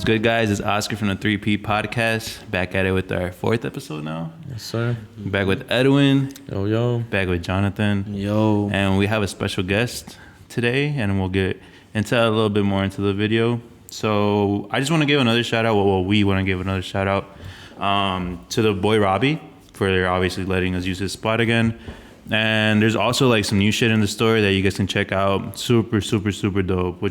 good, guys? It's Oscar from the Three-Peat podcast. Back at it with our 4th episode now. Yes, sir. Back with Edwin. Yo. Back with Jonathan. Yo. And we have a special guest today, and we'll get into a little bit more into the video. So I just want to give another shout out. Well, we want to give another shout out to the boy Robbie for obviously letting us use his spot again. And there's also like some new shit in the store that you guys can check out. Super dope.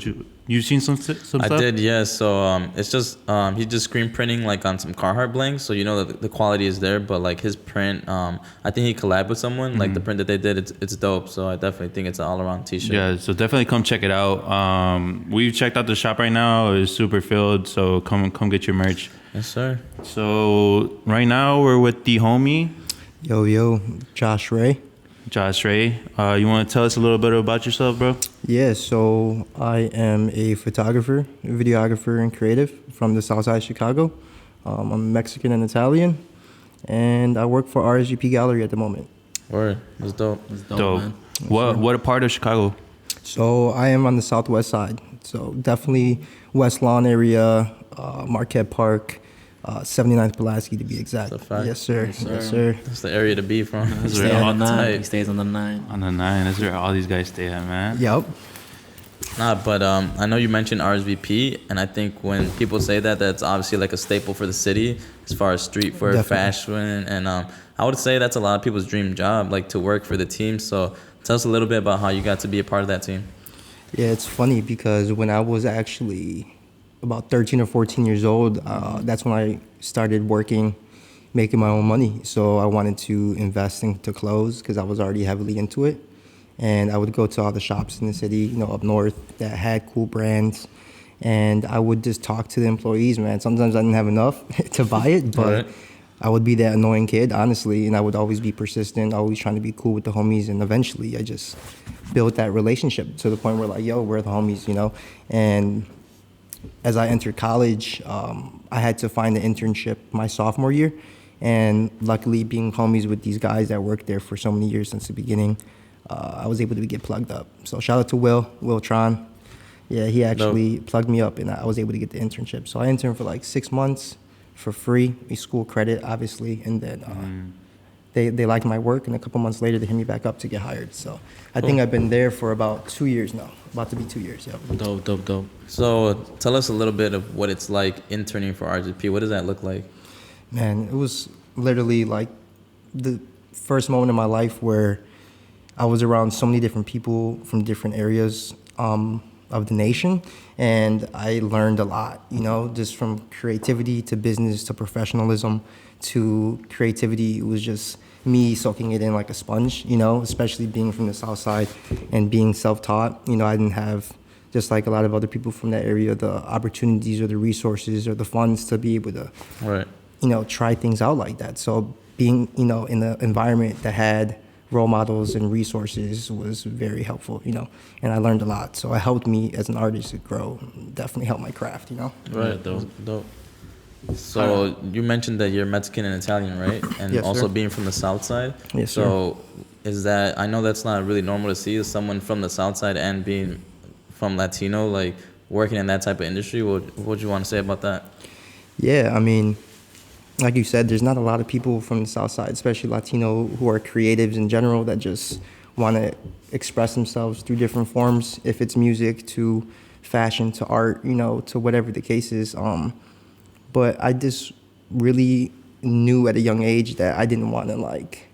You seen some stuff? I did, yes. So it's just he's just screen printing like on some Carhartt blanks, so you know that the quality is there. But like his print, I think he collabed with someone. Mm-hmm. Like the print that they did, it's dope. So I definitely think it's an all around t-shirt. Yeah, so definitely come check it out. We've checked out the shop right now. It's super filled. So come get your merch. Yes, sir. So right now we're with the homie. Yo, Josh Ray. You want to tell us a little bit about yourself, bro? Yeah, so I am a photographer, videographer, and creative from the South Side of Chicago. I'm Mexican and Italian, and I work for RSGP Gallery at the moment. Word, that's dope. Dope. Man. What part of Chicago? So I am on the southwest side, so definitely West Lawn area, Marquette Park, 79th Pulaski to be exact. That's a fact. Yes, sir. Yes, sir. That's the area to be from. That's where all tight. He stays on the 9. On the 9. That's where all these guys stay at, man. Yep. Nah, but I know you mentioned RSVP, and I think when people say that, that's obviously like a staple for the city as far as streetwear, fashion, and I would say that's a lot of people's dream job, like to work for the team. So tell us a little bit about how you got to be a part of that team. Yeah, it's funny because when I was actually about 13 or 14 years old, that's when I started working, making my own money. So I wanted to invest into clothes because I was already heavily into it. And I would go to all the shops in the city, up north that had cool brands. And I would just talk to the employees, man. Sometimes I didn't have enough to buy it, but I would be that annoying kid, honestly. And I would always be persistent, always trying to be cool with the homies. And eventually I just built that relationship to the point where like, yo, we're the homies, And as I entered college, I had to find an internship my sophomore year. And luckily, being homies with these guys that worked there for so many years since the beginning, I was able to get plugged up. So shout out to Will Tron. Yeah, he actually plugged me up, and I was able to get the internship. So I interned for like 6 months for free, school credit, obviously. And then they liked my work, and a couple months later, they hit me back up to get hired. So I think I've been there for about 2 years now. About to be 2 years, yeah. Dope. So tell us a little bit of what it's like interning for RGP. What does that look like? Man, it was literally like the first moment in my life where I was around so many different people from different areas of the nation, and I learned a lot, just from creativity to business to professionalism to creativity. It was just me soaking it in like a sponge, especially being from the South Side and being self-taught. I didn't have, just like a lot of other people from that area, the opportunities or the resources or the funds to be able to, try things out like that. So being, in the environment that had role models and resources was very helpful, and I learned a lot. So it helped me as an artist to grow, definitely helped my craft, Right, dope. So you mentioned that you're Mexican and Italian, right? And yes, also sir. Being from the South Side. Yes, sir. So is that, I know that's not really normal to see, someone from the South Side and being from Latino, like working in that type of industry. What would you want to say about that? Yeah, I mean, like you said, there's not a lot of people from the South Side, especially Latino, who are creatives in general that just want to express themselves through different forms, if it's music to fashion to art, to whatever the case is. But I just really knew at a young age that I didn't want to like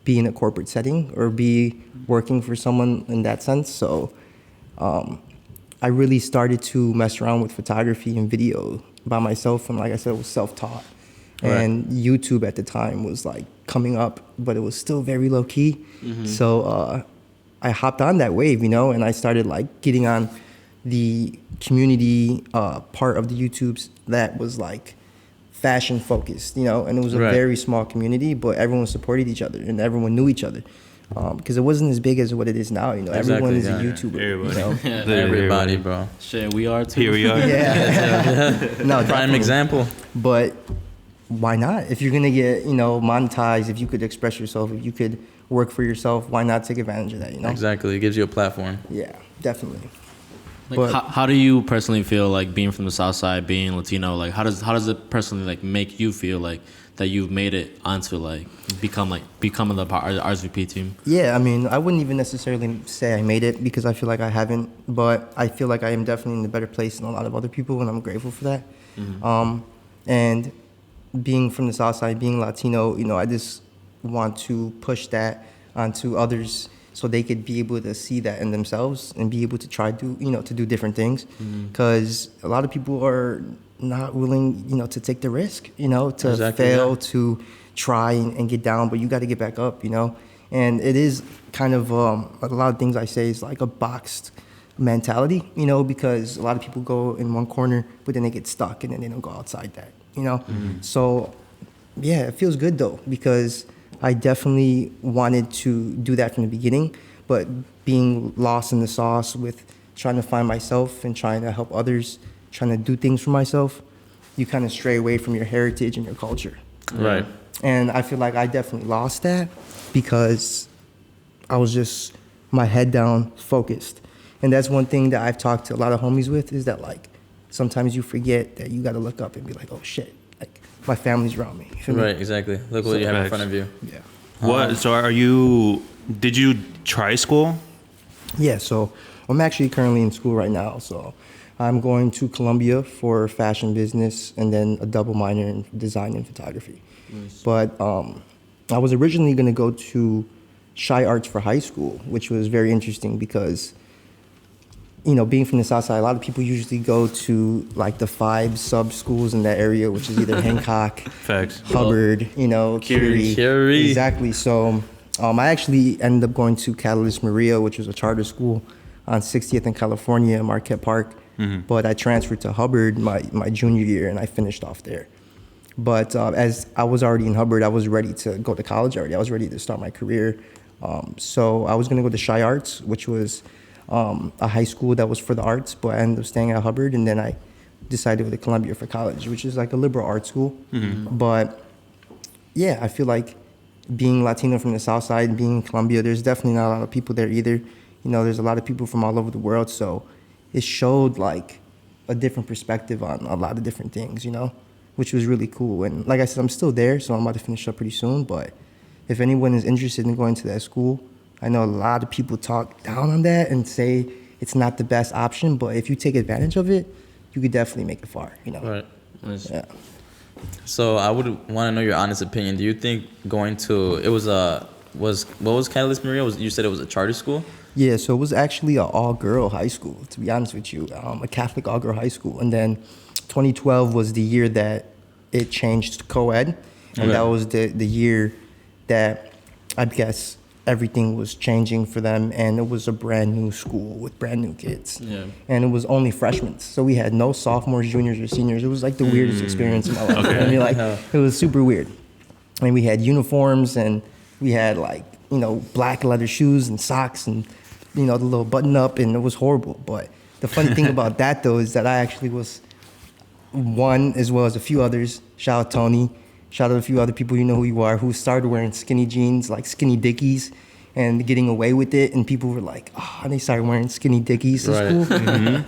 be in a corporate setting or be working for someone in that sense. So I really started to mess around with photography and video by myself, and like I said, it was self-taught. And YouTube at the time was like coming up, but it was still very low key. Mm-hmm. So I hopped on that wave, and I started like getting on the community part of the YouTubes that was like fashion focused, and it was a very small community, but everyone supported each other and everyone knew each other. Because it wasn't as big as what it is now, Everyone is a YouTuber. Everybody, bro. Shit, we are too. Here we are. No, prime example. But why not? If you're gonna get, monetized, if you could express yourself, if you could work for yourself, why not take advantage of that, Exactly, it gives you a platform. Yeah, definitely. Like, But how do you personally feel like being from the South Side, being Latino? Like, how does it personally like make you feel like that you've made it onto like becoming the RSVP team? yeah, I mean, I wouldn't even necessarily say I made it because I feel like I haven't, but I feel like I am definitely in a better place than a lot of other people, and I'm grateful for that. And being from the South Side, being Latino, I just want to push that onto others so they could be able to see that in themselves and be able to try to do different things. Because a lot of people are not willing, to take the risk, to Exactly, fail, yeah. to try and get down, but you got to get back up, And it is kind of a lot of things I say is like a boxed mentality, because a lot of people go in one corner, but then they get stuck and then they don't go outside that, So, yeah, it feels good though, because I definitely wanted to do that from the beginning, but being lost in the sauce with trying to find myself and trying to help others, trying to do things for myself, you kind of stray away from your heritage and your culture. Right. And I feel like I definitely lost that because I was just my head down, focused. And that's one thing that I've talked to a lot of homies with is that like sometimes you forget that you got to look up and be like, oh shit, like my family's around me. You feel me? Right, exactly. Look what you have in front of you. Yeah. What? So did you try school? Yeah, so I'm actually currently in school right now. So I'm going to Columbia for fashion business and then a double minor in design and photography. Nice. But I was originally going to go to Shy Arts for high school, which was very interesting because, being from the South Side, a lot of people usually go to like the 5 sub schools in that area, which is either Hancock, Facts. Hubbard, Curie. Curie. Exactly. So I actually ended up going to Catalyst Maria, which was a charter school on 60th in California, Marquette Park. But I transferred to Hubbard my junior year, and I finished off there. But as I was already in Hubbard, I was ready to go to college already. I was ready to start my career. So I was going to go to Shy Arts, which was a high school that was for the arts, but I ended up staying at Hubbard, and then I decided to go to Columbia for college, which is like a liberal arts school. But yeah, I feel like being Latino from the South Side and being in Columbia, there's definitely not a lot of people there either. There's a lot of people from all over the world, so it showed like a different perspective on a lot of different things, which was really cool. And like I said, I'm still there, so I'm about to finish up pretty soon. But if anyone is interested in going to that school, I know a lot of people talk down on that and say it's not the best option. But if you take advantage of it, you could definitely make it far, Right. Nice. Yeah. So I would want to know your honest opinion. Do you think going to what was Catalyst Maria? You said it was a charter school? Yeah, so it was actually an all-girl high school, to be honest with you, a Catholic all-girl high school. And then 2012 was the year that it changed to co-ed, and that was the year that I guess everything was changing for them, and it was a brand new school with brand new kids. Yeah. And it was only freshmen, so we had no sophomores, juniors, or seniors. It was like the weirdest experience in my life. Okay. I mean, it was super weird. And we had uniforms, and we had like black leather shoes and socks and the little button up, and it was horrible. But the funny thing about that though is that I actually was one, as well as a few others. Shout out Tony, shout out a few other people, who you are, who started wearing skinny jeans, like skinny Dickies, and getting away with it. And people were like, and they started wearing skinny Dickies to school.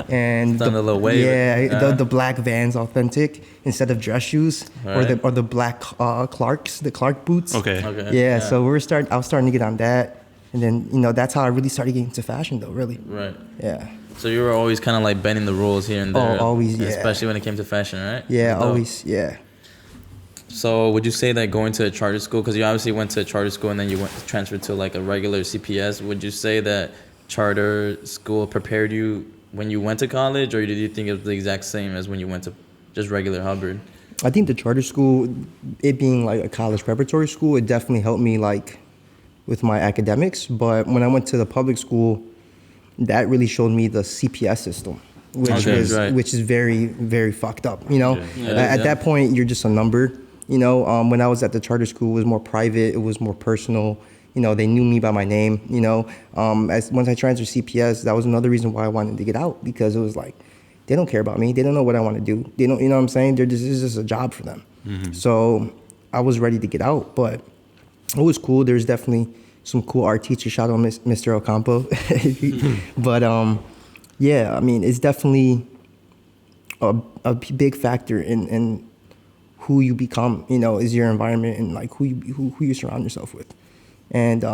And done a little wave. Yeah, the black Vans Authentic instead of dress shoes, or the black Clarks, the Clark boots. Okay. Yeah, so I was starting to get on that. And then, that's how I really started getting into fashion, though, really. Right. Yeah. So you were always kind of like bending the rules here and there. Oh, always, yeah. Especially when it came to fashion, right? Yeah, always, yeah. So would you say that going to a charter school, because you obviously went to a charter school and then you transferred to like a regular CPS, would you say that charter school prepared you when you went to college, or did you think it was the exact same as when you went to just regular Hubbard? I think the charter school, it being like a college preparatory school, it definitely helped me like with my academics. But when I went to the public school, that really showed me the CPS system, which is very, very fucked up. At that point, you're just a number. When I was at the charter school, it was more private. It was more personal. They knew me by my name. Once I transferred CPS, that was another reason why I wanted to get out, because it was like, they don't care about me. They don't know what I want to do. They don't, what I'm saying? This is just a job for them. So I was ready to get out, but it was cool. There's definitely some cool art teachers. Shout out Mr. Ocampo. But yeah, I mean, it's definitely a big factor in who you become. You know, is your environment and like who you surround yourself with. And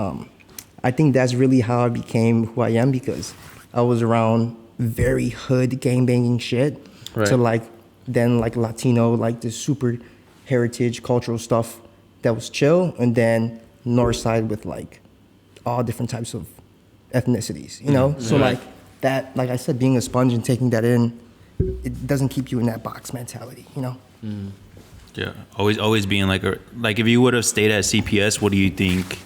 I think that's really how I became who I am, because I was around very hood gangbanging shit to like then like Latino, like this super heritage cultural stuff that was chill, and then north side with like all different types of ethnicities, you know? So like that, like I said, being a sponge and taking that in, it doesn't keep you in that box mentality, you know? Yeah, always being like if you would have stayed at CPS, what do you think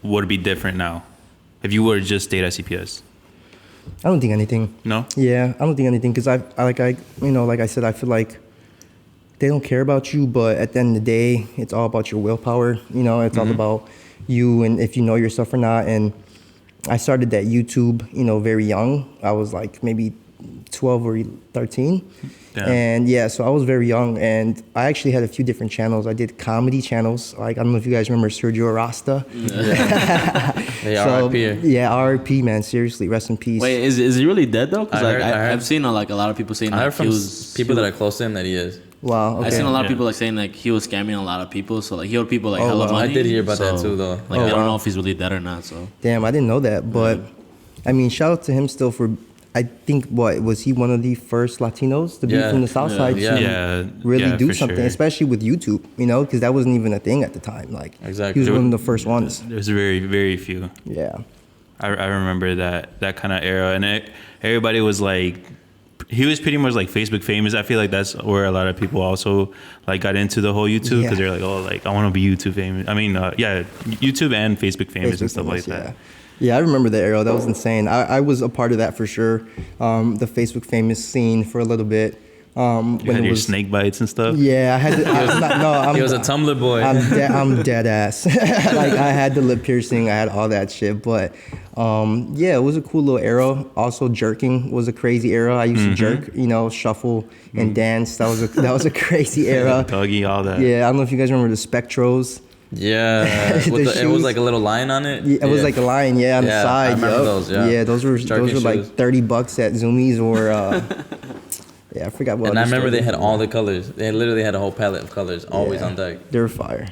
would be different now? If you would have just stayed at CPS? I don't think anything. No? Yeah, I don't think anything, because like I said, I feel like they don't care about you, but at the end of the day, it's all about your willpower. You know, it's all about you and if you know your stuff or not. And I started that YouTube, you know, very young. I was like maybe 12 or 13. Yeah. And yeah, so I was very young, and I actually had a few different channels. I did comedy channels. Like, I don't know if you guys remember Sergio Rasta. RIP. Yeah, RIP, man. Seriously, rest in peace. Wait, is he really dead though? Because I've seen like a lot of people saying I heard that from people that are close to him that he is. Wow. Okay. I've seen a lot of people like saying like he was scamming a lot of people. So like he owed people like hella money. I did hear about that too, though. Like I don't know if he's really dead or not. So damn, I didn't know that. But I mean, shout out to him still for. I think was he one of the first Latinos to be from the South Side to really do something, especially with YouTube, you know, because that wasn't even a thing at the time. Like, he was one of the first ones. There's very, very few. Yeah. I remember that kind of era, and everybody was like, he was pretty much like Facebook famous. I feel like that's where a lot of people also like got into the whole YouTube, because they're like, oh, like I want to be YouTube famous. I mean, YouTube and Facebook famous and stuff like that. Yeah, I remember that era. That was insane. I was a part of that for sure. The Facebook famous scene for a little bit. You had your snake bites and stuff? Yeah, I had to. He was a Tumblr boy. I'm dead ass. Like, I had the lip piercing. I had all that shit. But yeah, it was a cool little era. Also, jerking was a crazy era. I used to jerk, you know, shuffle and dance. That was a crazy era. Doggy, all that. Yeah, I don't know if you guys remember the Spectros. Yeah, it was like a little lion on it. Yeah, it was like a lion, on the side. I remember those. Yeah, those were like $30 at Zoomies or. Yeah, I forgot what. And I remember they had all the colors. They literally had a whole palette of colors always on deck. They were fire.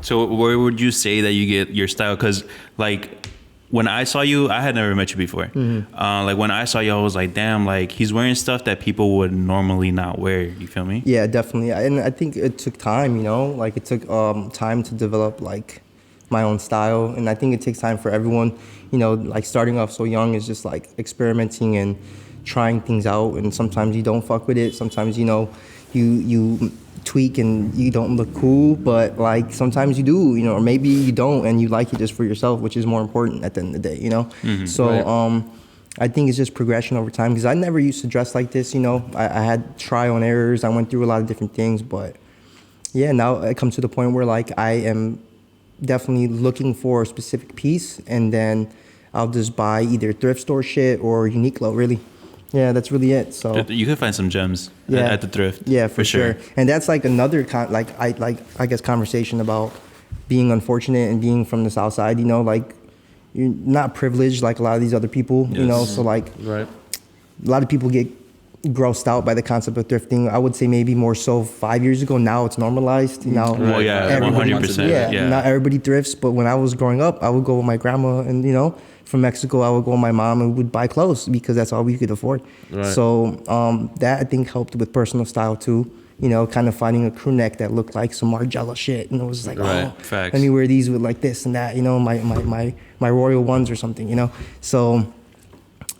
So where would you say that you get your style? Because like when I saw you, I had never met you before. Like when I saw you, I was like, damn, like he's wearing stuff that people would normally not wear. You feel me? Yeah, definitely. And I think it took time, you know, like it took time to develop like my own style. And I think it takes time for everyone, you know, like starting off so young is just like experimenting and trying things out. And sometimes you don't fuck with it. Sometimes, you know, you tweak and you don't look cool, but like sometimes you do, you know, or maybe you don't and you like it just for yourself, which is more important at the end of the day, you know? So I think it's just progression over time, because I never used to dress like this, you know? I had trial and errors. I went through a lot of different things, but yeah, now it comes to the point where like I am definitely looking for a specific piece, and then I'll just buy either thrift store shit or Uniqlo, really. Yeah, that's really it. So you can find some gems at the thrift. Yeah, for sure. And that's like another I guess conversation about being unfortunate and being from the South Side. You know, like you're not privileged like a lot of these other people. You know, so like a lot of people get grossed out by the concept of thrifting. I would say maybe more so 5 years ago. Now it's normalized. Now, well, yeah, 100%. Yeah, not everybody thrifts. But when I was growing up, I would go with my grandma, and you know, from Mexico, I would go with my mom and would buy clothes because that's all we could afford. So that I think helped with personal style too. You know, kind of finding a crew neck that looked like some Margiela shit. You know, it was like, Facts. Let me wear these with like this and that. You know, my Royal Ones or something. You know, so.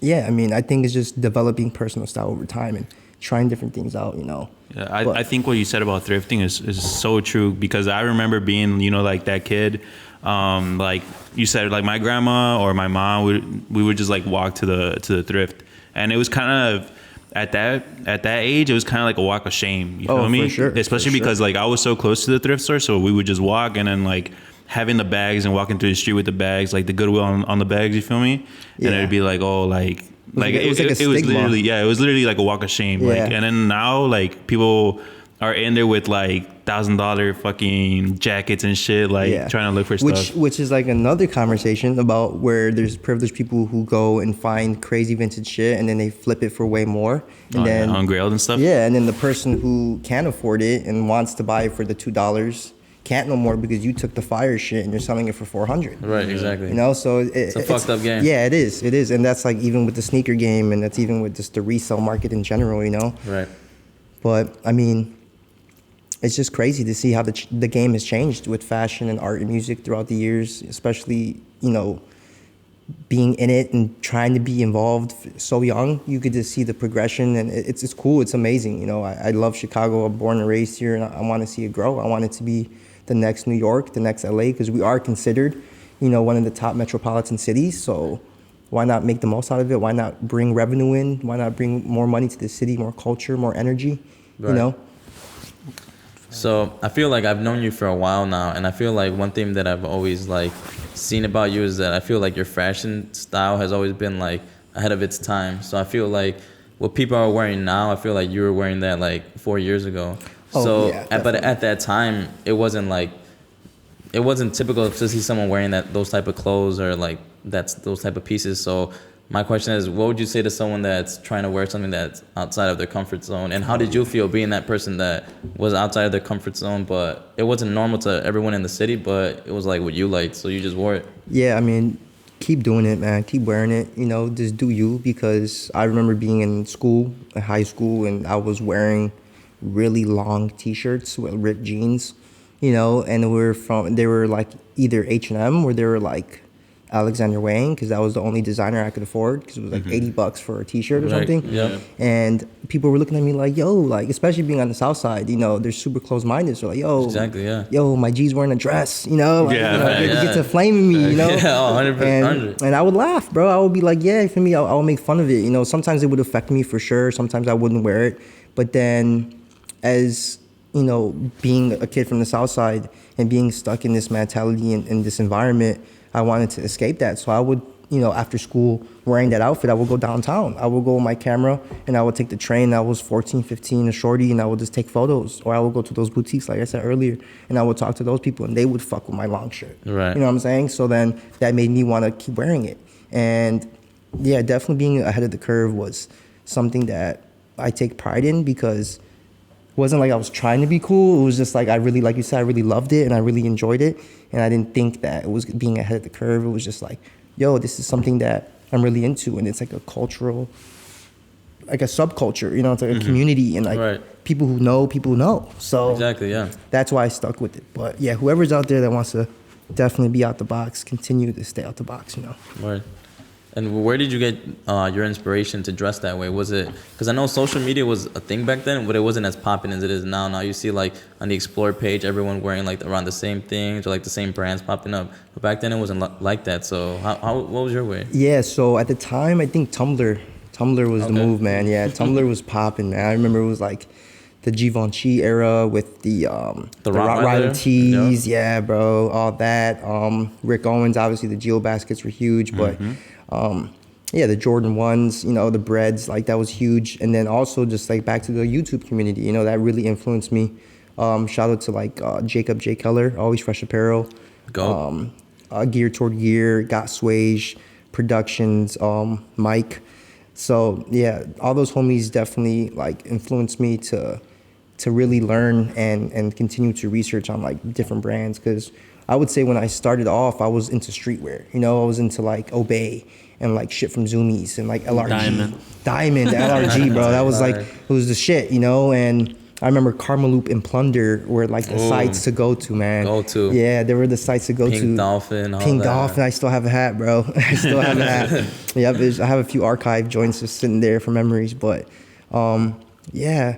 Yeah, I mean, I think it's just developing personal style over time and trying different things out, you know. Yeah, I think what you said about thrifting is so true, because I remember being, you know, like that kid, like you said, like my grandma or my mom, we would just like walk to the thrift, and it was kind of at that age, it was kind of like a walk of shame. You feel me? For sure. Especially because like I was so close to the thrift store, so we would just walk, and then like having the bags and walking through the street with the bags, like the Goodwill on the bags, you feel me? And it'd be like, oh, like it was literally, it was literally like a walk of shame. Like, and then now like people are in there with like $1,000 fucking jackets and shit, like trying to look for stuff. Which is like another conversation about where there's privileged people who go and find crazy vintage shit and then they flip it for way more. And then on Grailed and stuff. Yeah, and then the person who can't afford it and wants to buy it for the $2 can't no more because you took the fire shit and you're selling it for $400. Right, exactly. You know, so it's a fucked up game. Yeah, it is, and that's like even with the sneaker game, and that's even with just the resale market in general. You know. Right. But I mean, it's just crazy to see how the game has changed with fashion and art and music throughout the years, especially, you know, being in it and trying to be involved so young. You could just see the progression, and it's cool. It's amazing. You know, I love Chicago. I'm born and raised here, and I want to see it grow. I want it to be the next New York, the next LA, because we are considered, you know, one of the top metropolitan cities. So why not make the most out of it? Why not bring revenue in? Why not bring more money to the city, more culture, more energy, you know? So I feel like I've known you for a while now, and I feel like one thing that I've always like seen about you is that I feel like your fashion style has always been like ahead of its time. So I feel like what people are wearing now, I feel like you were wearing that like 4 years ago. Oh, so, yeah, but at that time, it wasn't typical to see someone wearing those type of clothes or like those type of pieces. So my question is, what would you say to someone that's trying to wear something that's outside of their comfort zone? And how did you feel being that person that was outside of their comfort zone, but it wasn't normal to everyone in the city, but it was like what you liked, so you just wore it? Yeah, I mean, keep doing it, man. Keep wearing it. You know, just do you, because I remember being in school, in high school, and I was wearing really long T-shirts with ripped jeans, you know, and they were like either H&M or they were like Alexander Wang, because that was the only designer I could afford, because it was like $80 for a T-shirt or something. Yeah. And people were looking at me like, yo, like, especially being on the South Side, you know, they're super close-minded. So like, yo, exactly, yeah. Yo, my G's wearing a dress, you know, like, yeah, you know, right. they get to flaming me, you know. Yeah, 100%. And I would laugh, bro. I would be like, yeah, for me, I would make fun of it. You know, sometimes it would affect me for sure. Sometimes I wouldn't wear it. But then, as you know, being a kid from the South Side and being stuck in this mentality and in this environment, I wanted to escape that. So I would, you know, after school, wearing that outfit, I would go downtown. I would go with my camera and I would take the train. I was 14, 15, a shorty, and I would just take photos. Or I would go to those boutiques, like I said earlier, and I would talk to those people and they would fuck with my long shirt. Right. You know what I'm saying? So then that made me want to keep wearing it. And yeah, definitely being ahead of the curve was something that I take pride in, because it wasn't like I was trying to be cool. It was just like I really, like you said, I really loved it and I really enjoyed it. And I didn't think that it was being ahead of the curve. It was just like, yo, this is something that I'm really into. And it's like a cultural, like a subculture, you know, it's like a community, and like people who know. So exactly, yeah. That's why I stuck with it. But yeah, whoever's out there that wants to definitely be out the box, continue to stay out the box, you know. Right. And where did you get your inspiration to dress that way? Was it, because I know social media was a thing back then, but it wasn't as popping as it is now. Now you see like on the Explore page, everyone wearing like around the same things or like the same brands popping up. But back then it wasn't like that. So what was your way? Yeah, so at the time, I think Tumblr was the move, man. Yeah, Tumblr was popping, man. I remember it was like the Givenchy era with the Rottweiler tees. Yeah, bro, all that. Rick Owens, obviously the Geo baskets were huge, but yeah, the Jordan 1s, you know, the breads, like that was huge. And then also just like back to the YouTube community, you know, that really influenced me. Shout out to like Jacob J. Keller, Always Fresh Apparel. Go. Gear Toward Gear, Got Swage, Productions, Mike. So yeah, all those homies definitely like influenced me to really learn and continue to research on like different brands. Because I would say when I started off, I was into streetwear. You know, I was into like Obey and like shit from Zoomies and like LRG. Diamond, LRG, bro. That was like, it was the shit, you know? And I remember Karmaloop and Plunder were like the sites to go to, man. Go to. Yeah, they were the sites to go to. Pink Dolphin, all Pink that. Dolphin, I still have a hat, bro. I still have a hat. Yep, I have a few archive joints just sitting there for memories. But yeah,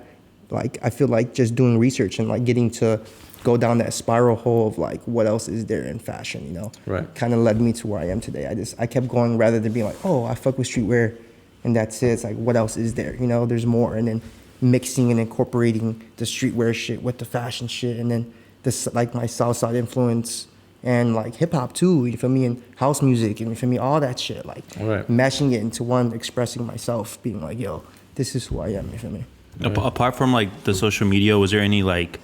like I feel like just doing research and like getting to go down that spiral hole of like what else is there in fashion, you know? Right. Kind of led me to where I am today. I kept going rather than being like, oh, I fuck with streetwear and that's it. It's like, what else is there? You know, there's more. And then mixing and incorporating the streetwear shit with the fashion shit, and then this like my Southside influence and like hip hop too, you feel me, and house music, and you feel me, all that shit, like mashing it into one, expressing myself, being like, yo, this is who I am, you feel me? Apart from like the social media, was there any like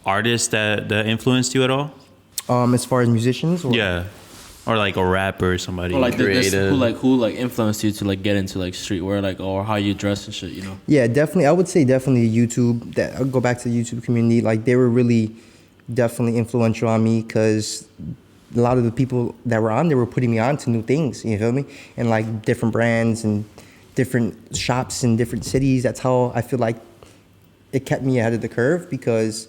artists that influenced you at all? As far as musicians, or? Yeah, or like a rapper or somebody. Or like Creative. who like influenced you to like get into like streetwear, like, or how you dress and shit, you know? Yeah, definitely. I would say definitely YouTube. That I'll go back to the YouTube community. Like they were really definitely influential on me because a lot of the people that were on there were putting me on to new things. You feel me? And like different brands and different shops in different cities. That's how I feel like it kept me ahead of the curve because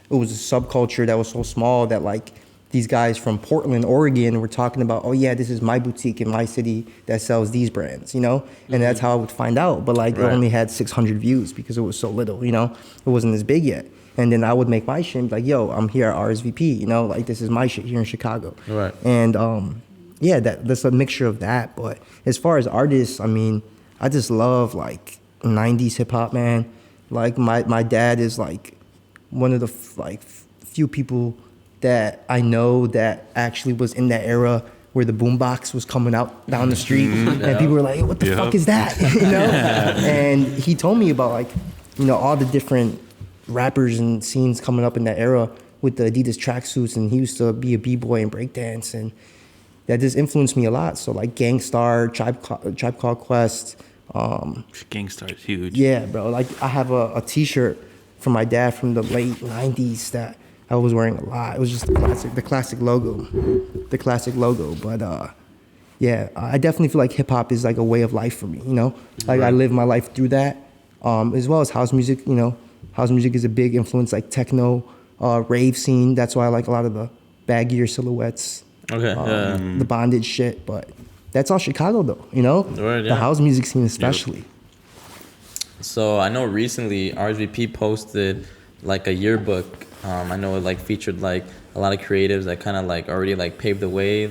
it was a subculture that was so small that like these guys from Portland, Oregon were talking about, oh yeah, this is my boutique in my city that sells these brands, you know? And that's how I would find out. But like it only had 600 views because it was so little, you know? It wasn't as big yet. And then I would make my shit and be like, yo, I'm here at RSVP, you know? Like this is my shit here in Chicago. Right. And yeah, that's a mixture of that. But as far as artists, I mean, I just love like 90s hip hop, man. Like my dad is like one of the few people that I know that actually was in that era where the boombox was coming out down the street, and people were like, hey, "What the fuck is that?" You know. And he told me about like, you know, all the different rappers and scenes coming up in that era with the Adidas tracksuits, and he used to be a b-boy and breakdance, and that just influenced me a lot. So like Gangstar, Tribe Called Quest. Gangstar is huge. Yeah, bro. Like I have a T-shirt from my dad from the late '90s that I was wearing a lot. It was just the classic logo. But yeah, I definitely feel like hip hop is like a way of life for me. You know, like I live my life through that, as well as house music. You know, house music is a big influence, like techno, rave scene. That's why I like a lot of the baggier silhouettes. Okay. The bondage shit, but that's all Chicago though. You know, the house music scene especially. So I know recently RSVP posted like a yearbook. I know it like featured like a lot of creatives that kind of like already like paved the way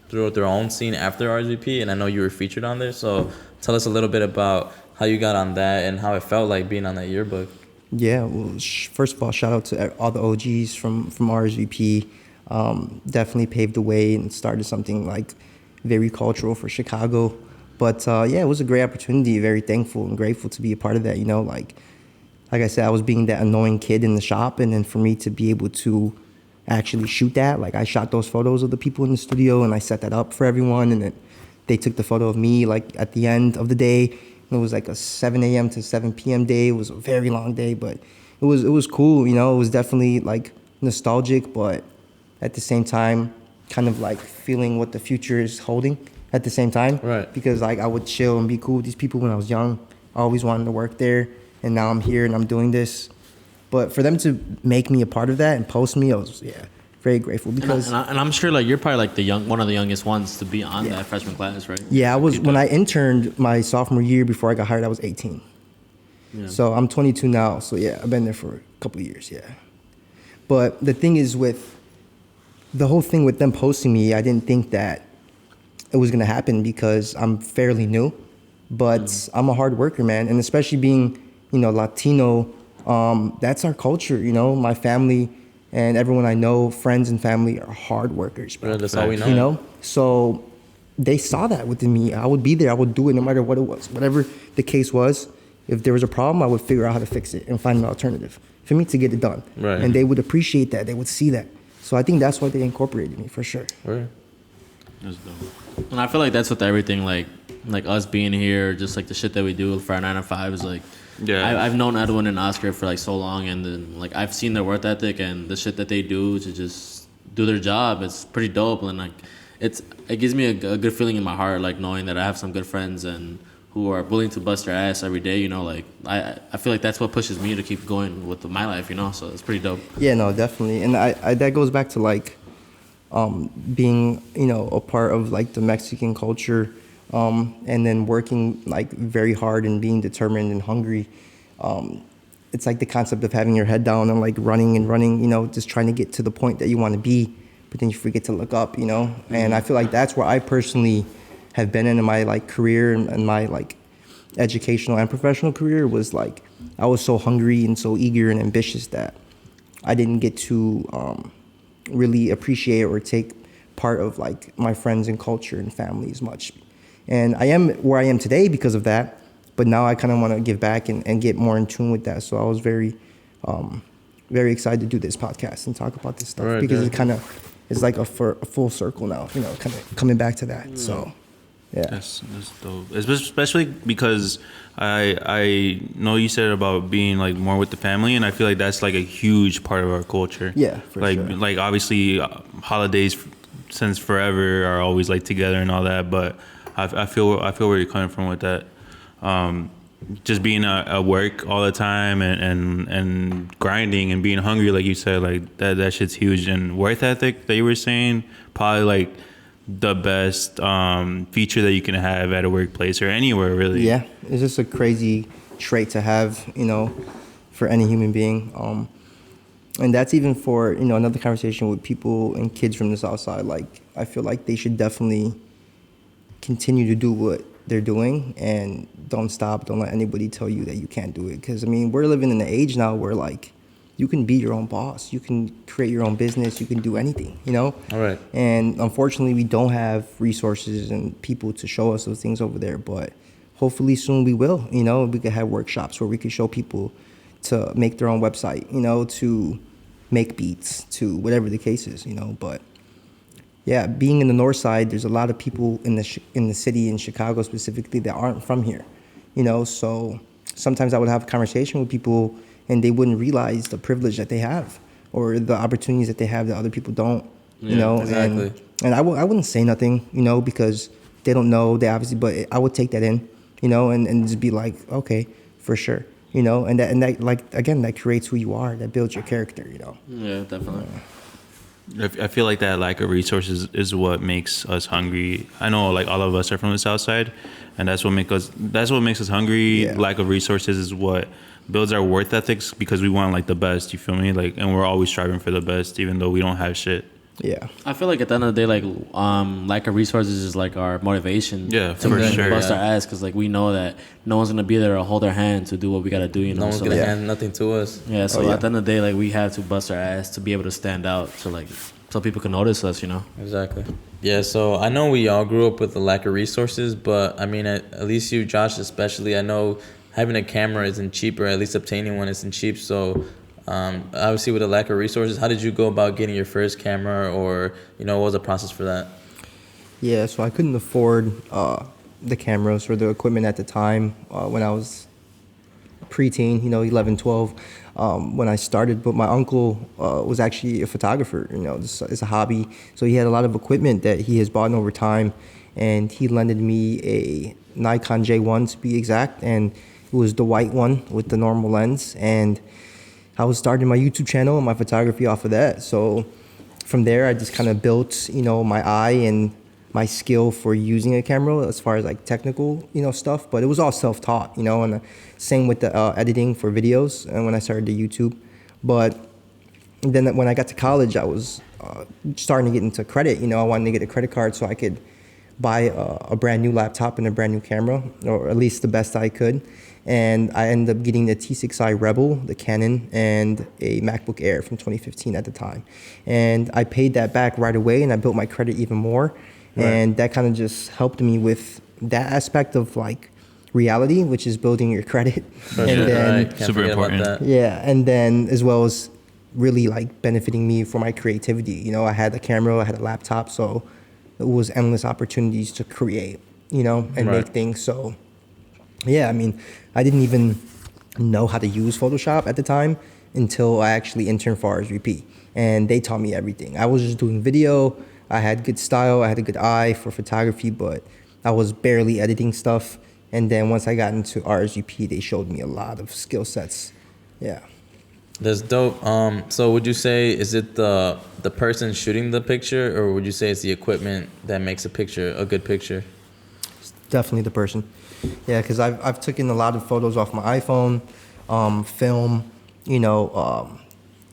through their own scene after RSVP, and I know you were featured on there. So tell us a little bit about how you got on that and how it felt like being on that yearbook. Yeah, well, first of all, shout out to all the OGs from RSVP. Definitely paved the way and started something like very cultural for Chicago. But yeah, it was a great opportunity. Very thankful and grateful to be a part of that. You know, like I said, I was being that annoying kid in the shop, and then for me to be able to actually shoot that, like I shot those photos of the people in the studio and I set that up for everyone, and then they took the photo of me like at the end of the day. It was like a 7 a.m. to 7 p.m. day. It was a very long day, but it was cool. You know, it was definitely like nostalgic, but at the same time, kind of like feeling what the future is holding at the same time. Right. Because like I would chill and be cool with these people when I was young. I always wanted to work there, and now I'm here and I'm doing this. But for them to make me a part of that and post me, I was very grateful because and I'm sure like you're probably like one of the youngest ones to be on that freshman class, right? Yeah, I was when I interned my sophomore year before I got hired. I was 18. Yeah. So I'm 22 now. So yeah, I've been there for a couple of years. Yeah. But the thing is with the whole thing with them posting me, I didn't think that it was gonna happen because I'm fairly new, but I'm a hard worker, man, and especially being Latino. That's our culture, my family and everyone I know, friends and family are hard workers, bro. Yeah, that's all we know. So they saw that within me. I would be there. I would do it no matter what it was. Whatever the case was, if there was a problem, I would figure out how to fix it and find an alternative for me to get it done. Right. And they would appreciate that. They would see that. So I think that's why they incorporated me for sure. Right. That's dope. And I feel like that's with everything, like us being here, just like the shit that we do for our 9 to 5 is like, yeah. I've known Edwin and Oscar for like so long, and then like I've seen their work ethic and the shit that they do to just do their job. It's pretty dope, and like it gives me a good feeling in my heart, like knowing that I have some good friends and who are willing to bust their ass every day. Like I feel like that's what pushes me to keep going with my life. So it's pretty dope. Yeah, no, definitely, and I that goes back to like being a part of like the Mexican culture. And then working like very hard and being determined and hungry. It's like the concept of having your head down and like running, just trying to get to the point that you want to be, but then you forget to look up, And I feel like that's where I personally have been in my like career and my like educational and professional career was like, I was so hungry and so eager and ambitious that I didn't get to really appreciate or take part of like my friends and culture and family as much. And I am where I am today because of that, But now I kind of want to give back and get more in tune with that. So I was very excited to do this podcast and talk about this stuff because it kind of is like a full circle now, you know, kind of coming back to that. So, yeah. That's dope. Especially because I know you said about being like more with the family, and I feel like that's like a huge part of our culture. Yeah, for like, sure. Like obviously holidays since forever are always like together and all that, but I feel where you're coming from with that. Just being at work all the time and grinding and being hungry, like you said, like that shit's huge. And work ethic that you were saying, probably like the best feature that you can have at a workplace or anywhere, really. Yeah, it's just a crazy trait to have, you know, for any human being. And that's even for, you know, another conversation with people and kids from the South Side. Like, I feel like they should definitely continue to do what they're doing and don't stop. Don't let anybody tell you that you can't do it. Because, I mean, we're living in an age now where, like, you can be your own boss. You can create your own business. You can do anything, you know? All right. And unfortunately, we don't have resources and people to show us those things over there. But hopefully soon we will, you know? We could have workshops where we could show people to make their own website, you know, to make beats, to whatever the case is, you know? But yeah, being in the North Side, there's a lot of people in the city, in Chicago specifically, that aren't from here, you know? So sometimes I would have a conversation with people and they wouldn't realize the privilege that they have or the opportunities that they have that other people don't, you know? Exactly. And I wouldn't say nothing, you know, because they don't know, they obviously, but I would take that in, you know, and just be like, okay, for sure, you know? And that like, again, that creates who you are, that builds your character, you know? Yeah, definitely. I feel like that lack of resources is what makes us hungry. I know, like, all of us are from the South Side, and that's what makes us hungry. Yeah. Lack of resources is what builds our worth ethics, because we want like the best. You feel me? Like, and we're always striving for the best, even though we don't have shit. Yeah. I feel like at the end of the day, like lack of resources is like our motivation. Yeah, to for sure. bust Yeah. our ass, because like we know that no one's gonna be there to hold our hand to do what we gotta do. You know, No one's so, gonna like, hand nothing to us. yeah. So Oh, yeah. at the end of the day, like we have to bust our ass to be able to stand out. So people can notice us. You know. Exactly. Yeah, so I know we all grew up with a lack of resources, but I mean, at least you, Josh, especially, I know having a camera isn't cheap, or at least obtaining one isn't cheap. So obviously with a lack of resources, how did you go about getting your first camera, or, you know, what was the process for that? Yeah, so I couldn't afford the cameras or the equipment at the time when I was preteen, you know, 11, 12, when I started. But my uncle was actually a photographer, you know, it's a hobby. So he had a lot of equipment that he has bought over time, and he lended me a Nikon J1 to be exact, and it was the white one with the normal lens. And I was starting my YouTube channel and my photography off of that. So from there, I just kind of built, you know, my eye and my skill for using a camera as far as like technical, you know, stuff. But it was all self-taught, you know, and same with the editing for videos and when I started the YouTube. But then when I got to college, I was starting to get into credit. You know, I wanted to get a credit card so I could buy a brand new laptop and a brand new camera, or at least the best I could. And I ended up getting the T6i Rebel, the Canon, and a MacBook Air from 2015 at the time. And I paid that back right away, and I built my credit even more. Right. And that kind of just helped me with that aspect of like reality, which is building your credit. And then, Can't Super forget about important. that. yeah, and then as well as really like benefiting me for my creativity. You know, I had a camera, I had a laptop, so it was endless opportunities to create, you know, and Right. make things. So yeah, I mean, I didn't even know how to use Photoshop at the time until I actually interned for RSVP, and they taught me everything. I was just doing video. I had good style. I had a good eye for photography, but I was barely editing stuff. And then once I got into RSVP, they showed me a lot of skill sets. Yeah. That's dope. So would you say, is it the person shooting the picture, or would you say it's the equipment that makes a picture a good picture? Definitely the person. Yeah, because I've taken a lot of photos off my iPhone, film, you know,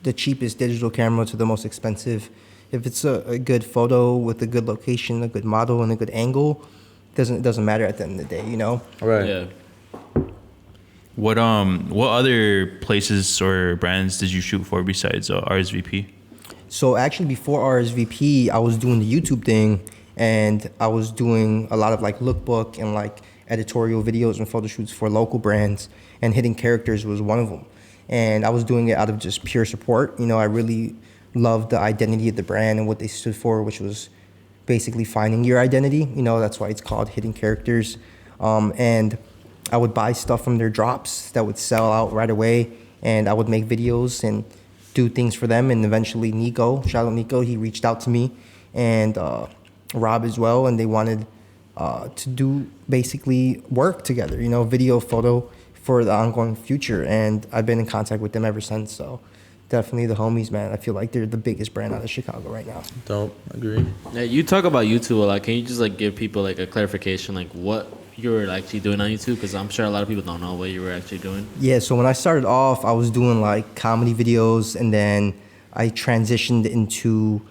the cheapest digital camera to the most expensive. If it's a good photo with a good location, a good model, and a good angle, it doesn't matter at the end of the day, you know? Right. Yeah. What other places or brands did you shoot for besides RSVP? So actually before RSVP, I was doing the YouTube thing, and I was doing a lot of like lookbook and like editorial videos and photo shoots for local brands, and Hidden Characters was one of them. And I was doing it out of just pure support. You know, I really loved the identity of the brand and what they stood for, which was basically finding your identity. You know, that's why it's called Hidden Characters. And I would buy stuff from their drops that would sell out right away, and I would make videos and do things for them. And eventually Nico, shout out Nico, he reached out to me, and Rob as well, and they wanted to do basically work together, you know, video, photo for the ongoing future. And I've been in contact with them ever since. So definitely the homies, man. I feel like they're the biggest brand out of Chicago right now. Dope. Agree. Yeah, you talk about YouTube a lot. Can you just like give people like a clarification, like what you were actually doing on YouTube? Because I'm sure a lot of people don't know what you were actually doing. Yeah, so when I started off, I was doing like comedy videos, and then I transitioned into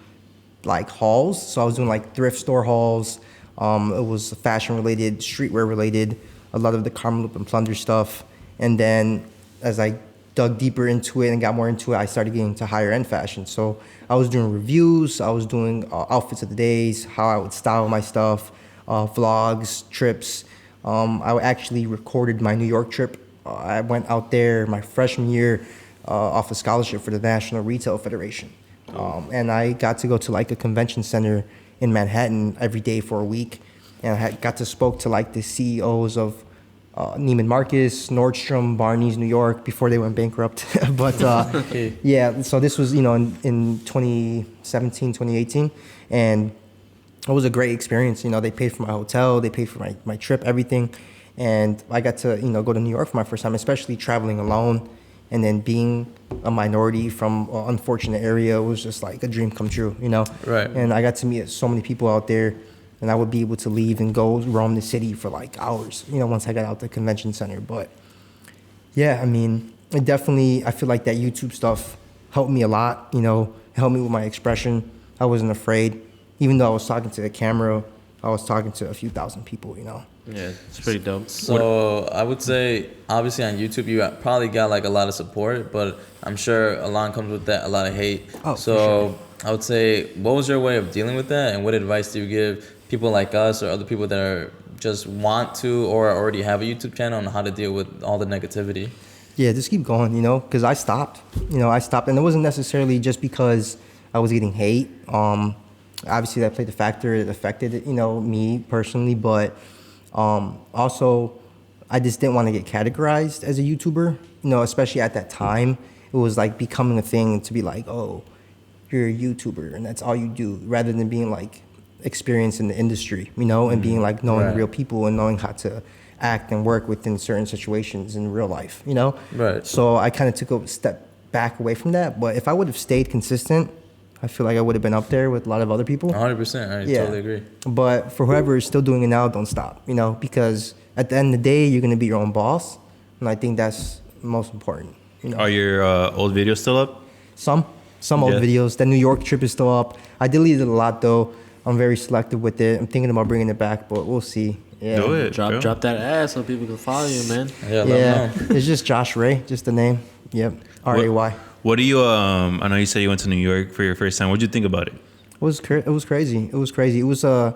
like hauls. So I was doing like thrift store hauls. It was fashion related, streetwear related, a lot of the Carmel and Plunder stuff. And then as I dug deeper into it and got more into it, I started getting into higher end fashion. So I was doing reviews, I was doing outfits of the days, how I would style my stuff, vlogs, trips. I actually recorded my New York trip. I went out there my freshman year off a scholarship for the National Retail Federation. And I got to go to like a convention center in Manhattan every day for a week. And I got to spoke to like the CEOs of Neiman Marcus, Nordstrom, Barney's, New York, before they went bankrupt. But yeah, so this was, you know, in 2017, 2018. And it was a great experience. You know, they paid for my hotel, they paid for my trip, everything. And I got to, you know, go to New York for my first time, especially traveling alone. And then being a minority from an unfortunate area was just like a dream come true, you know? Right. And I got to meet so many people out there, and I would be able to leave and go roam the city for like hours, you know, once I got out the convention center. But yeah, I mean, it definitely, I feel like that YouTube stuff helped me a lot, you know, helped me with my expression. I wasn't afraid. Even though I was talking to the camera, I was talking to a few thousand people, you know? Yeah, it's pretty dope. So I would say, obviously on YouTube, you probably got like a lot of support, but I'm sure along comes with that a lot of hate. Oh, so for sure. I would say, what was your way of dealing with that, and what advice do you give people like us or other people that are just want to or already have a YouTube channel on how to deal with all the negativity? Yeah, just keep going, you know, because I stopped. You know, I stopped, and it wasn't necessarily just because I was getting hate. Obviously, that played a factor. It affected, you know, me personally, but also, I just didn't want to get categorized as a YouTuber. You know, especially at that time, it was like becoming a thing to be like, oh, you're a YouTuber, and that's all you do, rather than being like experienced in the industry, you know, and being like knowing real people and knowing how to act and work within certain situations in real life, you know? Right. So I kind of took a step back away from that. But if I would have stayed consistent, I feel like I would have been up there with a lot of other people. 100%. I totally agree. But for whoever is still doing it now, don't stop, you know, because at the end of the day, you're going to be your own boss. And I think that's most important. You know? Are your old videos still up? Some old videos. The New York trip is still up. I deleted a lot, though. I'm very selective with it. I'm thinking about bringing it back, but we'll see. Yeah. Do it. Drop that ass so people can follow you, man. Yeah. It's just Josh Ray, just the name. Yep. R-A-Y. What do you, I know you said you went to New York for your first time. What did you think about it? It was crazy. It was, I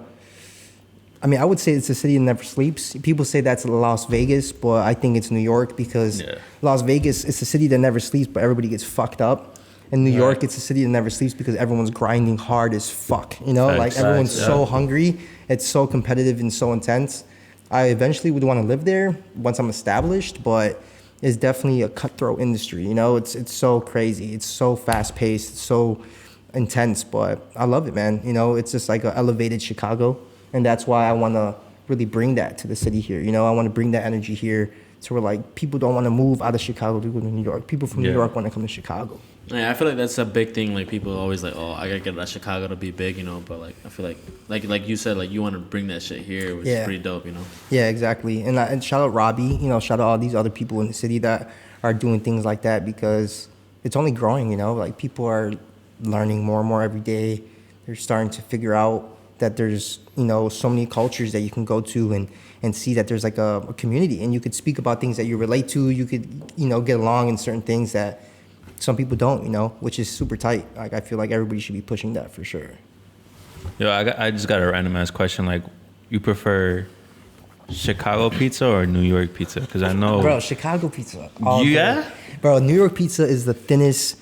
mean, I would say it's a city that never sleeps. People say that's Las Vegas, but I think it's New York because Las Vegas, it's a city that never sleeps, but everybody gets fucked up. In New York, it's a city that never sleeps because everyone's grinding hard as fuck. You know, like everyone's so hungry. It's so competitive and so intense. I eventually would want to live there once I'm established, but it's definitely a cutthroat industry. You know, it's so crazy. It's so fast paced. It's so intense, but I love it, man. You know, it's just like an elevated Chicago, and that's why I want to really bring that to the city here. You know, I want to bring that energy here to where like people don't want to move out of Chicago to go to New York. People from New York want to come to Chicago. Yeah, I feel like that's a big thing. Like people always like, oh, I gotta get out of Chicago to be big, you know. But like, I feel like you said, like you want to bring that shit here, which is pretty dope, you know. Yeah, exactly. And shout out Robbie, you know, shout out all these other people in the city that are doing things like that because it's only growing, you know. Like people are learning more and more every day. They're starting to figure out that there's, you know, so many cultures that you can go to and see that there's like a community, and you could speak about things that you relate to. You could, you know, get along in certain things that some people don't, you know, which is super tight. Like I feel like everybody should be pushing that for sure. Yo, I just got a random ass question. Like, you prefer Chicago pizza or New York pizza? Because I know. Bro, Chicago pizza. all Yeah? day. Bro, New York pizza is the thinnest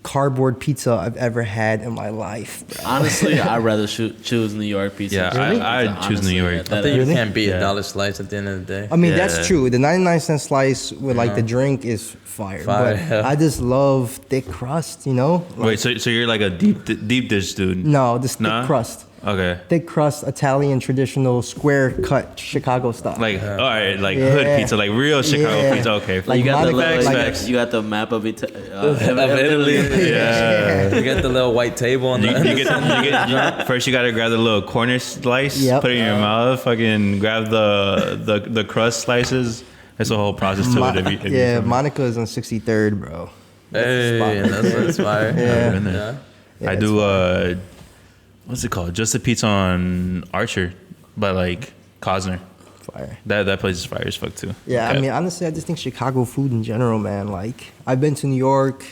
cardboard pizza I've ever had in my life. Bro. Honestly, I'd rather choose New York pizza. Yeah, Really? I'd choose New York. I think Really? you can't beat Yeah. a dollar slice at the end of the day. I mean, Yeah. that's true. The 99-cent slice with like the drink is fire. Fire, But yeah. I just love thick crust, you know? Like, Wait, so you're like a deep dish dude? no, this thick Nah? crust. Okay. Thick crust, Italian, traditional, square cut Chicago style. Like, all right, like Yeah. hood pizza, like real Chicago Yeah. pizza. Okay. Like You got the Monica- little, like- facts. you got the map of Of Italy. Yeah. You get the little white table on You, the you get first. You gotta grab the little corner slice, Yep. put it in your mouth, fucking grab the crust slices. It's a whole process to it. If you yeah, Monica is on 63rd, bro. Hey, that's fire. Yeah. been there. Yeah. Yeah, I it's do. What's it called? Just a Pizza on Archer, by like Cosner. fire. That place is fire as fuck too. Yeah, I Okay. mean, honestly, I just think Chicago food in general, man. Like, I've been to New York,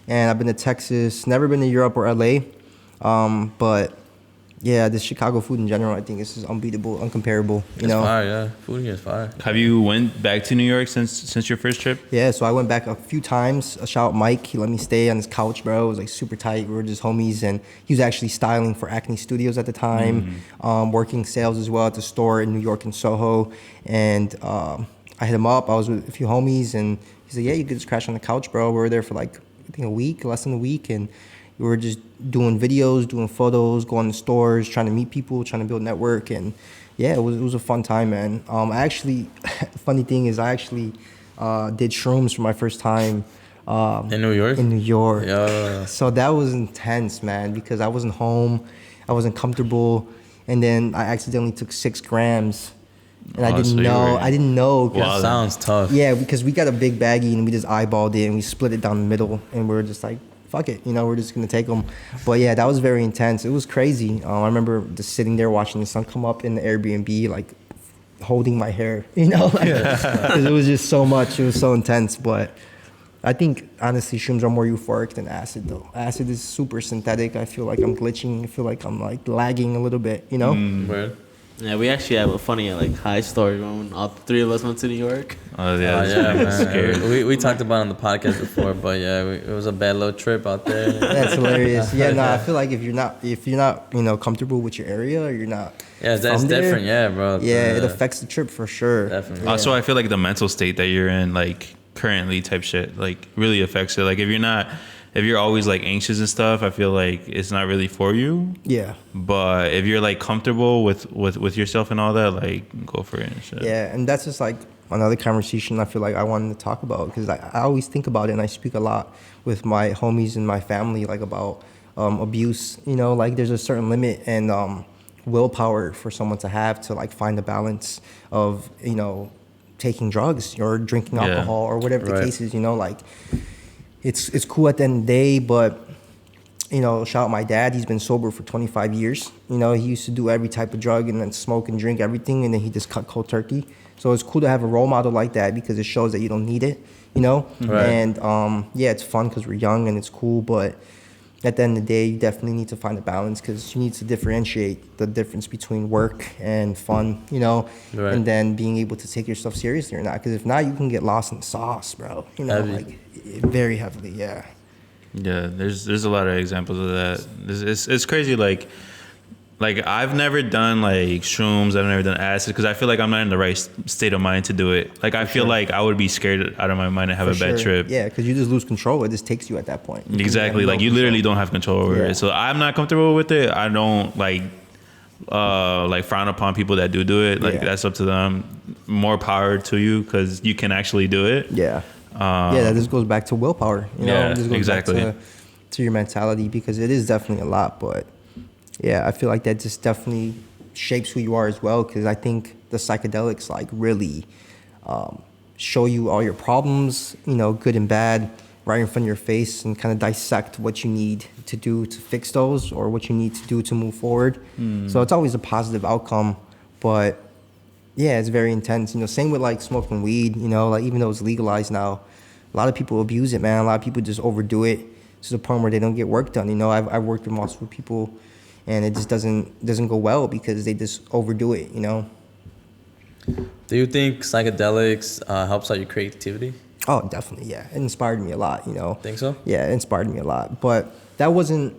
and I've been to Texas. Never been to Europe or LA, but yeah, the Chicago food in general, I think is just unbeatable, uncomparable. You It's know? fire, yeah. Food here is fire. Have you went back to New York since your first trip? Yeah, so I went back a few times. Shout out Mike. He let me stay on his couch, bro. It was like super tight. We were just homies, and he was actually styling for Acne Studios at the time, working sales as well at the store in New York and Soho. And I hit him up. I was with a few homies, and he said, "Yeah, you could just crash on the couch, bro." We were there for like I think a week, less than a week, and we were just doing videos, doing photos, going to stores, trying to meet people, trying to build network, and yeah, it was a fun time, man. I actually, funny thing is, I actually did shrooms for my first time In New York? in New York. Yeah. So that was intense, man, because I wasn't home, I wasn't comfortable, and then I accidentally took 6 grams, and I Oh, didn't so you know. were- I didn't know. 'Cause- Wow. That sounds tough. yeah, because we got a big baggie and we just eyeballed it and we split it down the middle and we were just like, fuck it, you know, we're just gonna take them. But yeah, that was very intense. It was crazy. I remember just sitting there watching the sun come up in the Airbnb, like holding my hair, you know, because it was just so much. It was so intense. But I think honestly, shrooms are more euphoric than acid, though. Acid is super synthetic. I feel like I'm glitching. I feel like I'm like lagging a little bit, you know. Word. Yeah, we actually have a funny like high story when all 3 of us went to New York. Oh Oh, yeah, yeah, that's man. scary. We talked about it on the podcast before, but yeah, it was a bad little trip out there. That's hilarious. Yeah, no, I feel like if you're not, you know, comfortable with your area, or you're not. Yeah, that's from there, different. Yeah, bro. Yeah, it affects the trip for sure. Definitely. Yeah. Also, I feel like the mental state that you're in, like currently type shit, like really affects it. Like if you're always like anxious and stuff, I feel like it's not really for you. Yeah, But if you're like comfortable with yourself and all that, like go for it and shit. yeah, and that's just like another conversation I feel like I wanted to talk about because I always think about it and I speak a lot with my homies and my family like about abuse. You know, like there's a certain limit and willpower for someone to have to like find the balance of taking drugs or drinking Yeah. alcohol or whatever the Right. case is. You know, like it's cool at the end of the day, but shout out my dad. He's been sober for 25 years. He used to do every type of drug and then smoke and drink everything, and then he just cut cold turkey. So it's cool to have a role model like that because it shows that you don't need it, Right. And yeah, it's fun because we're young and it's cool, but at the end of the day, you definitely need to find a balance because you need to differentiate the difference between work and fun, Right. and then being able to take yourself seriously or not. Because if not, you can get lost in the sauce, bro. Heavy. Like very heavily, yeah. Yeah, there's a lot of examples of that. It's crazy. Like I've never done like shrooms. I've never done acid because I feel like I'm not in the right state of mind to do it. Like I feel like I would be scared out of my mind and have For a bad sure. trip. Yeah, because you just lose control. It just takes you at that point. Exactly. Like you literally don't have control over Yeah. it. So I'm not comfortable with it. I don't like frown upon people that do it. Like Yeah. that's up to them. More power to you because you can actually do it. Yeah. Yeah, that just goes back to willpower. Yeah, It just goes exactly. back to your mentality because it is definitely a lot. But yeah, I feel like that just definitely shapes who you are as well because I think the psychedelics like really show you all your problems, good and bad, right in front of your face and kind of dissect what you need to do to fix those or what you need to do to move forward. So it's always a positive outcome, but yeah, it's very intense. Same with like smoking weed, like even though it's legalized now, a lot of people abuse it, man. A lot of people just overdo it to the point where they don't get work done. I've worked with multiple people and it just doesn't go well because they just overdo it, Do you think psychedelics helps out your creativity? Oh, definitely, yeah. It inspired me a lot, you know. Think so? Yeah, it inspired me a lot. But that wasn't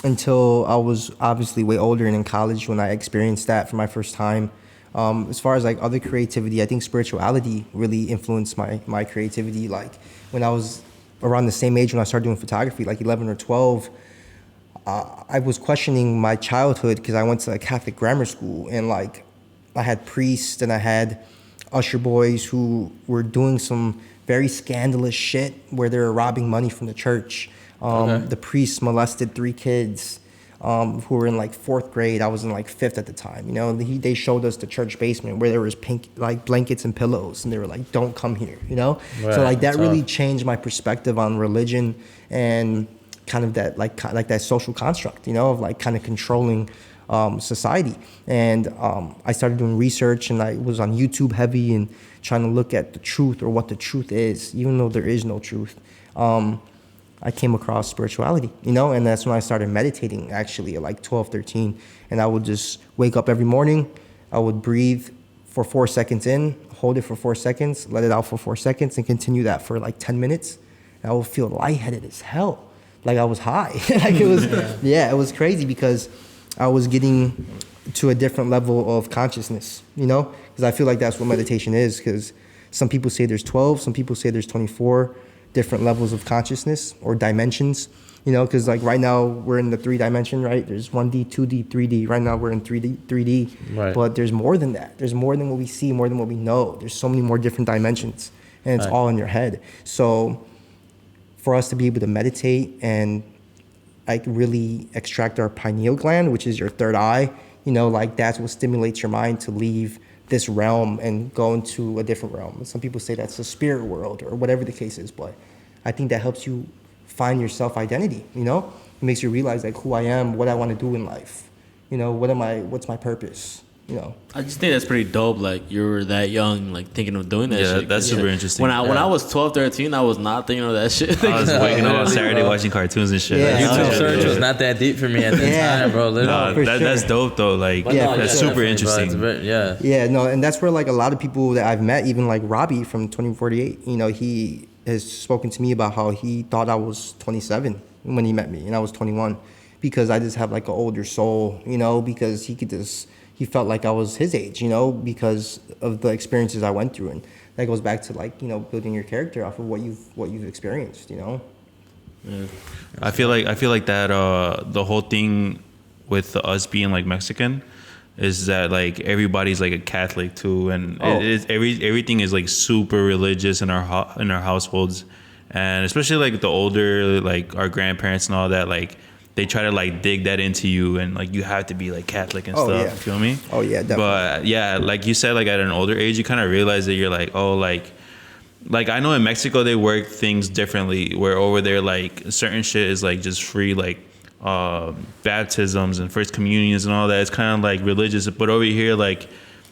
until I was obviously way older and in college when I experienced that for my first time. As far as like other creativity, I think spirituality really influenced my creativity. Like when I was around the same age when I started doing photography, like 11 or 12, I was questioning my childhood because I went to a Catholic grammar school, and like I had priests and I had usher boys who were doing some very scandalous shit where they were robbing money from the church. The priests molested 3 kids who were in like 4th grade. I was in like 5th at the time. You know, they showed us the church basement where there was pink like blankets and pillows, and they were like, "Don't come here." You know, Right. so like that Tough. really changed my perspective on religion and kind of that like that social construct. You know, of like kind of controlling society. And I started doing research, and I was on YouTube heavy and trying to look at the truth or what the truth is, even though there is no truth. I came across spirituality, you know, and that's when I started meditating actually at like 12, 13. And I would just wake up every morning. I would breathe for 4 seconds in, hold it for 4 seconds, let it out for 4 seconds, and continue that for like 10 minutes. And I would feel lightheaded as hell. Like I was high. Like it was, yeah, it was crazy because I was getting to a different level of consciousness, you know, because I feel like that's what meditation is. Because some people say there's 12, some people say there's 24 different levels of consciousness or dimensions, you know, because like right now we're in the 3 dimension, right? There's 1D, 2D, 3D. Right now we're in 3D. Right. But there's more than that. There's more than what we see, more than what we know. There's so many more different dimensions, and it's Right. all in your head. So for us to be able to meditate and like really extract our pineal gland, which is your third eye, you know, like that's what stimulates your mind to leave this realm and go into a different realm. Some people say that's the spirit world or whatever the case is, but I think that helps you find your self-identity, you know? It makes you realize like who I am, what I want to do in life. You know, what's my purpose, you know? I just think that's pretty dope. Like you were that young, like thinking of doing that Yeah, shit. that's super interesting. When I was 12, 13, I was not thinking of that shit. I was waking up on Saturday watching cartoons and shit. Yeah. That's YouTube legit, search yeah. was not that deep for me at the Yeah. time, bro. Literally. for That's sure. dope though. Like But Yeah, that's for super definitely, bro. It's interesting. yeah. Yeah, no, and that's where like a lot of people that I've met, even like Robbie from 2048, you know, he has spoken to me about how he thought I was 27 when he met me and I was 21 because I just have like an older soul, you know, because he felt like I was his age, you know, because of the experiences I went through. And that goes back to like, you know, building your character off of what you've experienced, you know? I feel like that the whole thing with us being like Mexican is that like everybody's like a Catholic too, and everything is like super religious in our households, and especially like the older, like our grandparents and all that, like they try to like dig that into you, and like you have to be like Catholic and stuff. Yeah. You feel me? Oh yeah, definitely. But yeah, like you said, like at an older age, you kind of realize that you're like, oh, like I know in Mexico they work things differently, where over there like certain shit is like just free, like baptisms and first communions and all that. It's kind of like religious, but over here like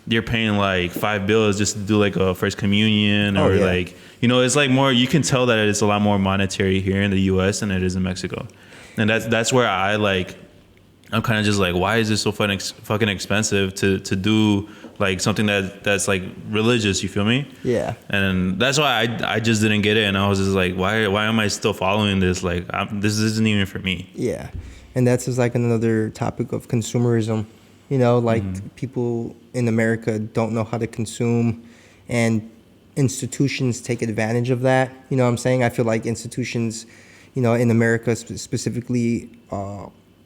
you're paying like $5 just to do like a first communion or like, you know, it's like more, you can tell that it's a lot more monetary here in the US than it is in Mexico. And that's where I'm kind of just like, why is this so fucking expensive to do like something that's like religious, you feel me? Yeah. And that's why I just didn't get it, and I was just like, why am I still following this? Like, this isn't even for me. Yeah. And that's just like another topic of consumerism. You know, like people in America don't know how to consume, and institutions take advantage of that. You know what I'm saying? I feel like institutions, you know, in America specifically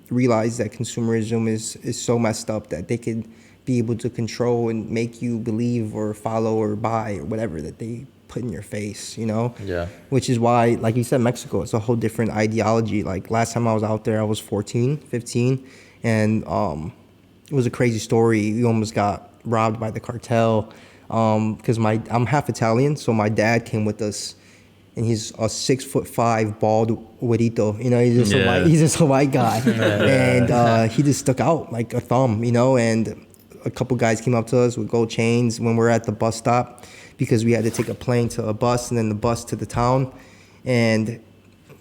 realize that consumerism is so messed up that they could be able to control and make you believe or follow or buy or whatever that they put in your face, you know? Yeah. Which is why, like you said, Mexico, it's a whole different ideology. Like last time I was out there, I was 14, 15, and it was a crazy story. We almost got robbed by the cartel because I'm half Italian, so my dad came with us, and he's a 6'5" bald güerito. You know, he's just a white guy, and he just stuck out like a thumb. You know, and a couple guys came up to us with gold chains when we were at the bus stop because we had to take a plane to a bus and then the bus to the town, and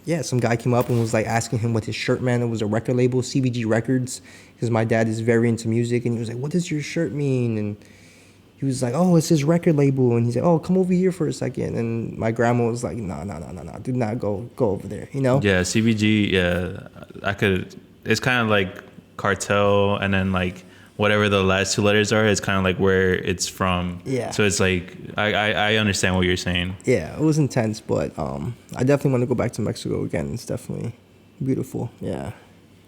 yeah, some guy came up and was like asking him what his shirt meant. It was a record label, CBG Records, because my dad is very into music, and he was like, "What does your shirt mean?" And he was like, "Oh, it's his record label," and he said, "Oh, come over here for a second." And my grandma was like, "No, do not go over there," you know? Yeah, CBG. Yeah, I could. It's kind of like cartel, and then like whatever the last two letters are, it's kind of like where it's from. Yeah. So it's like I understand what you're saying. Yeah, it was intense, but I definitely want to go back to Mexico again. It's definitely beautiful. Yeah.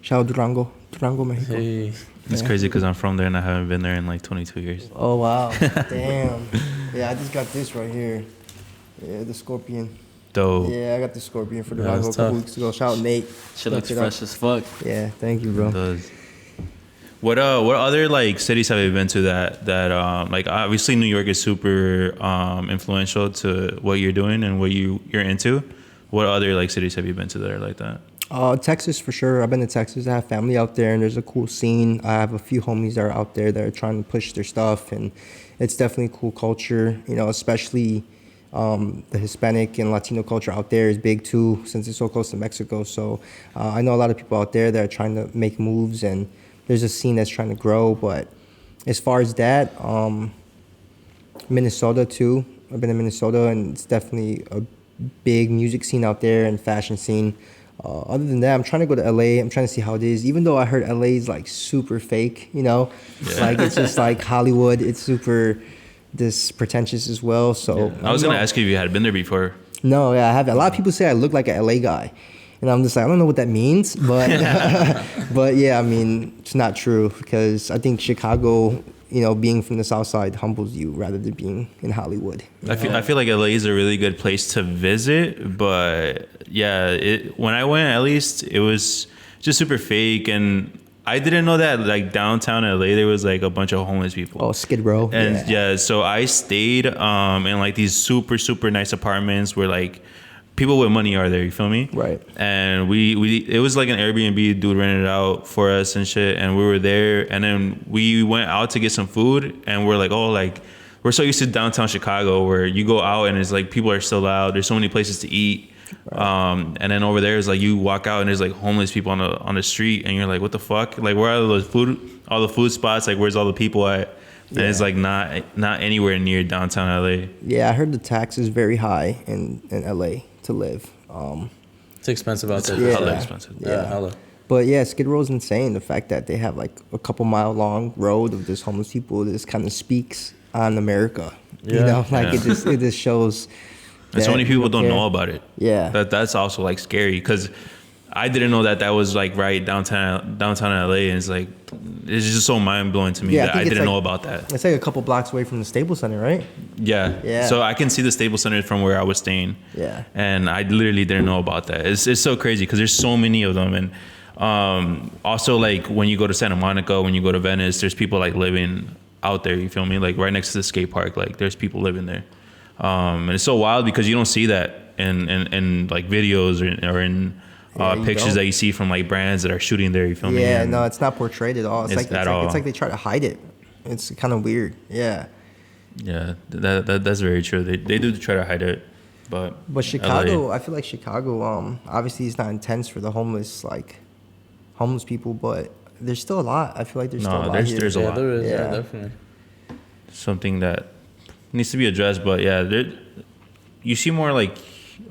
Shout out Durango, Mexico. Hey. It's crazy because I'm from there and I haven't been there in like 22 years. Oh wow, damn. Yeah, I just got this right here. Yeah, the Scorpion. Dope. Yeah, I got the Scorpion for Yeah, Durango a that's couple tough. weeks ago. Shout out Nate. Shit looks Look it up. fresh as fuck. Yeah, thank you, bro. It does. What other like cities have you been to that like obviously New York is super influential to what you're doing and what you're into. What other like cities have you been to that are like that? Texas for sure. I've been to Texas. I have family out there, and there's a cool scene. I have a few homies that are out there that are trying to push their stuff, and it's definitely a cool culture. You know, especially the Hispanic and Latino culture out there is big too, since it's so close to Mexico. So I know a lot of people out there that are trying to make moves, and there's a scene that's trying to grow. But as far as that, Minnesota too. I've been in Minnesota, and it's definitely a big music scene out there and fashion scene. Other than that, I'm trying to go to LA. I'm trying to see how it is. Even though I heard LA is like super fake, you know, like it's just like Hollywood. It's super this pretentious as well. So I was gonna ask you if you had been there before. No, yeah, I haven't. A lot of people say I look like an LA guy, and I'm just like, I don't know what that means, but but yeah, I mean, it's not true because I think Chicago, you know, being from the South Side humbles you rather than being in Hollywood. I feel like LA is a really good place to visit, but yeah, when I went, at least it was just super fake, and I didn't know that like downtown LA there was like a bunch of homeless people. Oh, Skid Row. And yeah, so I stayed in like these super nice apartments where like people with money are there, you feel me? Right. And we it was like an Airbnb dude rented it out for us and shit, and we were there, and then we went out to get some food, and we're like, oh, like we're so used to downtown Chicago where you go out and it's like people are still out, there's so many places to eat. Right. And then over there is like you walk out and there's like homeless people on the street, and you're like, what the fuck? Like where are all the food spots? Like where's all the people at? And it's like not anywhere near downtown LA. Yeah, I heard the tax is very high in LA to live. It's expensive out there. Yeah. Hella expensive. Yeah, hella. But yeah, Skid Row is insane. The fact that they have like a couple mile long road of just homeless people, this kind of speaks on America. Yeah. You know, like Yeah. it just shows. And so many people don't care. know about it. Yeah. That's also like scary because I didn't know that was like right downtown LA, and it's like it's just so mind blowing to me that I didn't know about that. It's like a couple blocks away from the Staples Center, right? Yeah. Yeah. So I can see the Staples Center from where I was staying. Yeah. And I literally didn't know about that. It's so crazy because there's so many of them, and also like when you go to Santa Monica, when you go to Venice, there's people like living out there. You feel me? Like right next to the skate park, like there's people living there. And it's so wild because you don't see that in like videos or in pictures that you see from like brands that are shooting there. You feel me? Yeah, And no, it's not portrayed at all. It's like they try to hide it. It's kind of weird. Yeah. Yeah, that's very true. They do try to hide it, but Chicago, LA, I feel like Chicago. Obviously, it's not intense for the homeless people, but there's still a lot. I feel like there's still a lot here. there's a lot. There is, Yeah. definitely. Something that needs to be addressed, but yeah, you see more like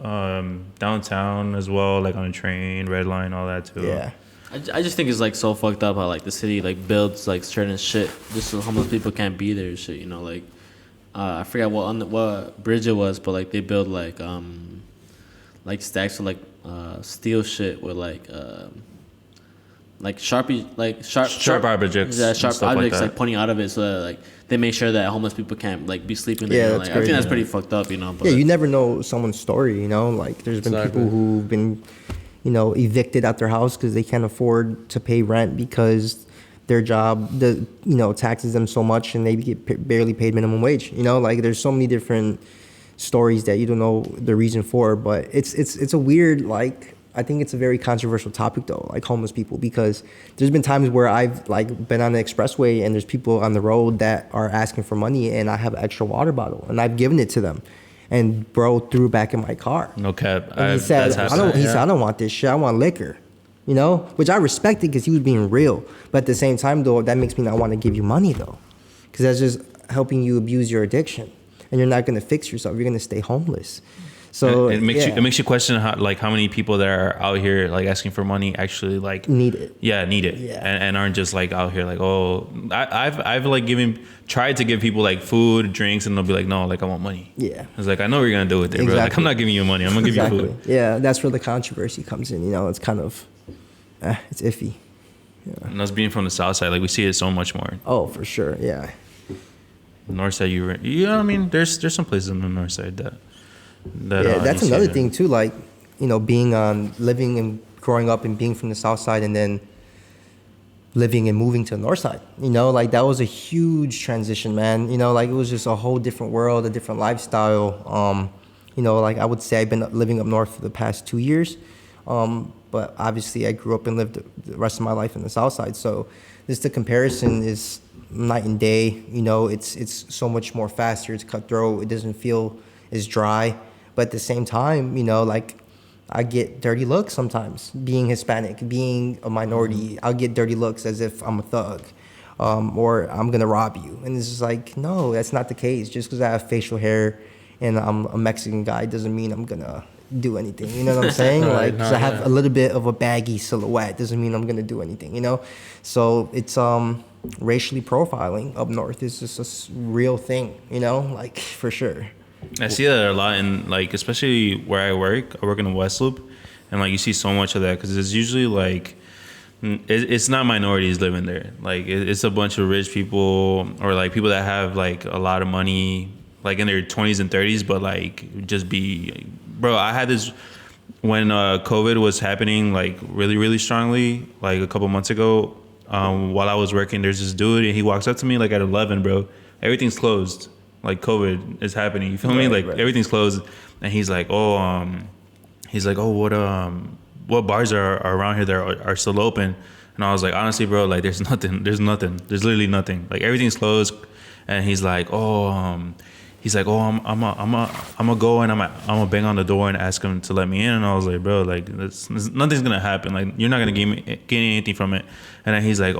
downtown as well, like on a train, red line, all that too. Yeah. I just think it's like so fucked up how like the city like builds like certain shit just so homeless people can't be there and shit, you know, like I forgot what bridge it was, but like they build like stacks of like steel shit with like sharpie Sharp objects. Yeah, and sharp stuff objects like like pointing out of it so that like they make sure that homeless people can't like be sleeping there. Yeah, you know? that's Like, I think crazy. that's pretty fucked up, you know. But Yeah, you never know someone's story, you know? Like, there's been Exactly. people who've been, you know, evicted out their house because they can't afford to pay rent because their job, taxes them so much and they get barely paid minimum wage. You know, like, there's so many different stories that you don't know the reason for. But it's a weird, like, I think it's a very controversial topic, though, like homeless people, because there's been times where I've, like, been on the expressway and there's people on the road that are asking for money and I have an extra water bottle and I've given it to them. And bro threw it back in my car. No cap. And he said, that's I happened. don't want this shit. I want liquor. You know? Which I respected because he was being real. But at the same time, though, that makes me not want to give you money, though. Because helping you abuse your addiction, and you're not going to fix yourself. You're going to stay homeless. So it makes you question how many people that are out here like asking for money actually like need it. Yeah, need it. Yeah. And aren't just like out here like, oh, I've like tried to give people like food, drinks, and they'll be like, no, like I want money. Yeah. It's like, I know what you're gonna do with it, bro. Like I'm not giving you money. I'm gonna give you food. Yeah, that's where the controversy comes in. It's kind of, it's iffy. Yeah. And us being from the south side, like we see it so much more. Oh, for sure. Yeah. North side, I mean, there's some places on the north side that that's another thing too. Like, being living and growing up and being from the south side, and then living and moving to the north side. Like that was a huge transition, man. Like it was just a whole different world, a different lifestyle. Like I would say I've been living up north for the past 2 years, but obviously I grew up and lived the rest of my life in the south side. So the comparison is night and day. It's so much more faster. It's cutthroat. It doesn't feel as dry. But at the same time, like I get dirty looks sometimes. Being Hispanic, being a minority, I'll get dirty looks as if I'm a thug, or I'm gonna rob you. And it's just like, no, that's not the case. Just because I have facial hair and I'm a Mexican guy doesn't mean I'm gonna do anything. You know what I'm saying? Right, I have a little bit of a baggy silhouette doesn't mean I'm gonna do anything. So it's racially profiling up north is just a real thing. Like for sure. I see that a lot in like, especially where I work in the West Loop, and like you see so much of that because it's usually like it's not minorities living there. Like it's a bunch of rich people or like people that have like a lot of money, like in their 20s and 30s, but like bro. I had this when COVID was happening like really really strongly like a couple months ago. While I was working, there's this dude and he walks up to me like at 11, bro. Everything's closed. Like COVID is happening, you feel me? Like everything's closed, and he's like, what bars are around here that are still open? And I was like, honestly, bro, like there's literally nothing. Like everything's closed, and he's like, I'm gonna go and I'm gonna bang on the door and ask him to let me in. And I was like, bro, like nothing's gonna happen. Like you're not gonna gain anything from it. And then he's like,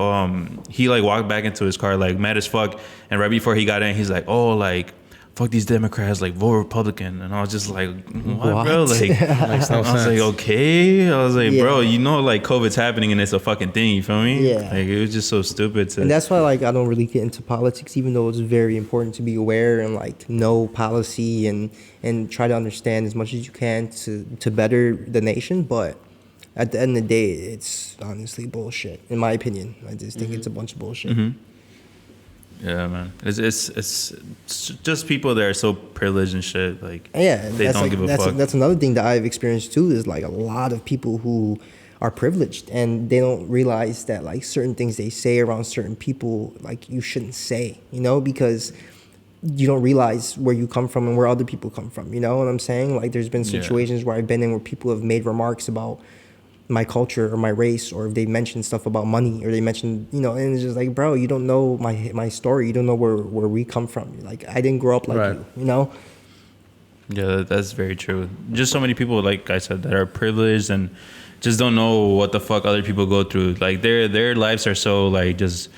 he like walked back into his car like mad as fuck. And right before he got in, he's like, like fuck these Democrats, like vote Republican. And I was just like, what? Bro? Like Makes no I was sense. like, okay. I was like, bro, like COVID's happening and it's a fucking thing. You feel me? Yeah. Like it was just so stupid. And that's why like I don't really get into politics, even though it's very important to be aware and like know policy and try to understand as much as you can to better the nation. But at the end of the day, it's honestly bullshit, in my opinion. I just think it's a bunch of bullshit. Yeah, man. It's just people that are so privileged and shit. Like, they don't give a fuck. That's another thing that I've experienced too. Is like a lot of people who are privileged and they don't realize that like certain things they say around certain people like you shouldn't say. Because you don't realize where you come from and where other people come from. You know what I'm saying? Like there's been situations where I've been in where people have made remarks about my culture or my race, or if they mention stuff about money, or they mention, and it's just like, bro, you don't know my story. You don't know where we come from. Like I didn't grow up like you. Yeah, that's very true. Just so many people, like I said, that are privileged and just don't know what the fuck other people go through. Like their lives are so like just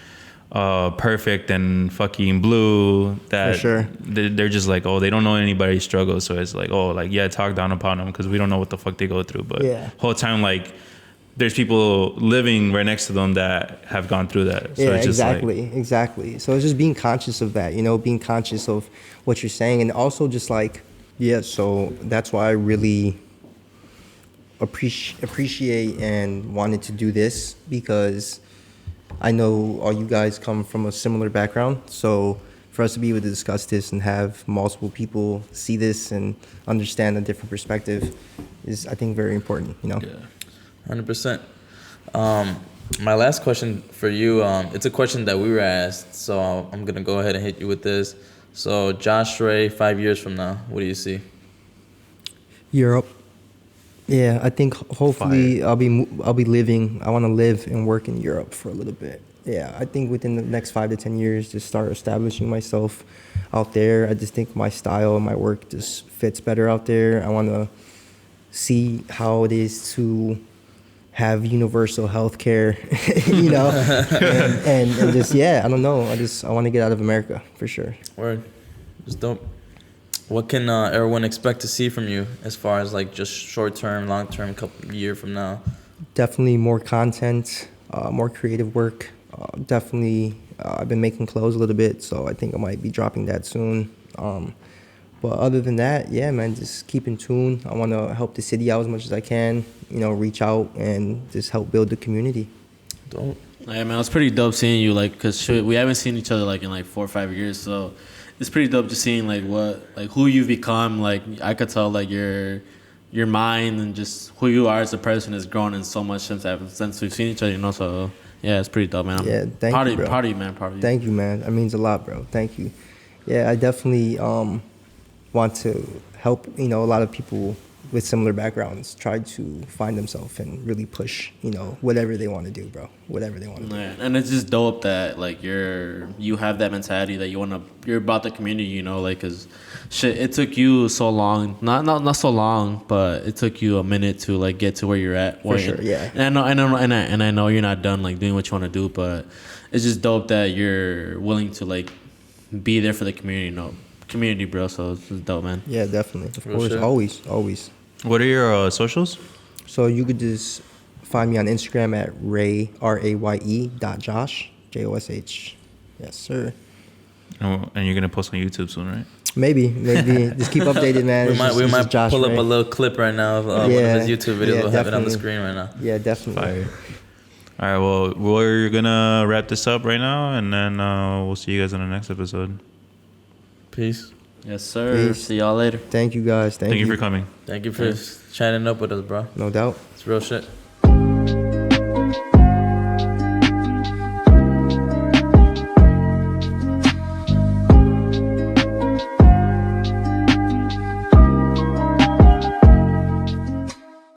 perfect and fucking blue that For sure. they're just like, they don't know anybody's struggle. So it's like, talk down upon them because we don't know what the fuck they go through. But whole time, like, there's people living right next to them that have gone through that. So it's just exactly. So it's just being conscious of that, being conscious of what you're saying. And also just like, so that's why I really appreciate and wanted to do this, because I know all you guys come from a similar background. So for us to be able to discuss this and have multiple people see this and understand a different perspective is, I think, very important, Yeah. 100%. My last question for you, it's a question that we were asked, so I'm going to go ahead and hit you with this. So Josh Ray, 5 years from now, what do you see? Europe. Yeah, I think hopefully I'll be living. I want to live and work in Europe for a little bit. Yeah, I think within the next 5 to 10 years, just start establishing myself out there. I just think my style and my work just fits better out there. I want to see how it is to have universal health care, you know, and just, I don't know. I want to get out of America for sure. Word. It's dope. What can everyone expect to see from you as far as like just short term, long term, couple year from now? Definitely more content, more creative work. Definitely, I've been making clothes a little bit, so I think I might be dropping that soon. But other than that, man, just keep in tune. I want to help the city out as much as I can, you know, reach out and just help build the community. Dope. Yeah, man, it's pretty dope seeing you, like, cause we haven't seen each other like in like 4 or 5 years, so it's pretty dope just seeing like who you've become. Like, I could tell like your mind and just who you are as a person has grown in so much since we've seen each other, you know. So yeah, it's pretty dope, man. I'm thank you, bro. Proud of you, man. Proud of you. Thank you, man. That means a lot, bro. Thank you. Yeah, I definitely want to help, you know, a lot of people with similar backgrounds try to find themselves and really push, you know, whatever they want to do, bro. Whatever they want to do. Yeah, and it's just dope that like you have that mentality that you're about the community, you know, like, cause shit, it took you so long, not so long, but it took you a minute to like get to where you're at. For sure, yeah. And I know you're not done like doing what you want to do, but it's just dope that you're willing to like be there for the community, bro. So it's just dope, man. Yeah, definitely. Of Real course, shit. always. What are your socials? So you could just find me on Instagram at raye.josh, Josh. Yes, sir. Oh, and you're gonna post on YouTube soon, right? Maybe. Just keep updated, man. We might Josh pull up Ray. a little clip right now of one of his YouTube videos. We'll have it on the definitely. screen right now. Yeah, definitely. Fire. All right, well, we're gonna wrap this up right now, and then we'll see you guys on the next episode. Peace. Yes, sir. Peace. See y'all later. Thank you, guys. Thank you for coming. Thank you for chatting up with us, bro. No doubt. It's real shit.